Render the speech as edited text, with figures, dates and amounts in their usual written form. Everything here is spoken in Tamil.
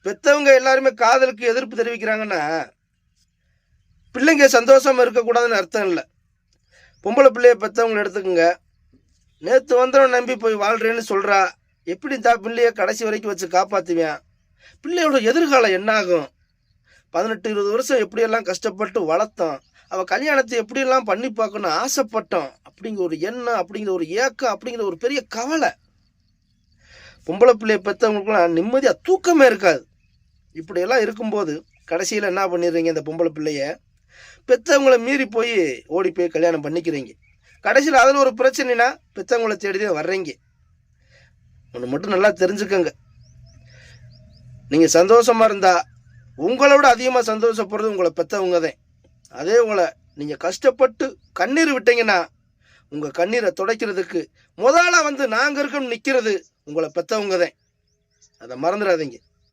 பெற்றவங்க எல்லாருமே காதலுக்கு எதிர்ப்பு தெரிவிக்கிறாங்கன்னா பிள்ளைங்க சந்தோஷமாக இருக்கக்கூடாதுன்னு அர்த்தம் இல்லை. பொம்பளை பிள்ளைய பெற்றவங்களை எடுத்துக்கோங்க. நேற்று வந்தவன் நம்பி போய் வாழ்கிறேன்னு சொல்கிறா. எப்படி பிள்ளைய கடைசி வரைக்கும் வச்சு காப்பாற்றுவேன்? பிள்ளையோட எதிர்காலம் என்னாகும்? 18-20 வருஷம் எப்படியெல்லாம் கஷ்டப்பட்டு வளர்த்தோம். அவள் கல்யாணத்தை எப்படியெல்லாம் பண்ணி பார்க்கணும்னு ஆசைப்பட்டோம். அப்படிங்கிற ஒரு எண்ணம், அப்படிங்கிற ஒரு ஏக்கம், அப்படிங்கிற ஒரு பெரிய கவலை. பொம்பளை பிள்ளைய பெற்றவங்களுக்குலாம் நிம்மதியாக தூக்கமே இருக்காது. இப்படியெல்லாம் இருக்கும்போது கடைசியில் என்ன பண்ணிடுறீங்க? இந்த பொம்பளை பிள்ளைய பெற்றவங்களை மீறி போய் ஓடி போய் கல்யாணம் பண்ணிக்கிறீங்க. கடைசியில் அதில் ஒரு பிரச்சனைனா பெற்றவங்களை தேடிதான் வர்றீங்க. ஒன்று மட்டும் நல்லா தெரிஞ்சுக்கங்க, நீங்கள் சந்தோஷமாக இருந்தால் உங்களை விட அதிகமாக சந்தோஷப்படுறது உங்களை பெற்றவங்க தான். அதே உங்களை நீங்கள் கஷ்டப்பட்டு கண்ணீர் விட்டீங்கன்னா உங்கள் கண்ணீரை துடைக்கிறதுக்கு முதல்ல வந்து நாங்கள் இருக்கோம்னு நிற்கிறது உங்களை பெற்றவங்க தான். அதை மறந்துடாதீங்க.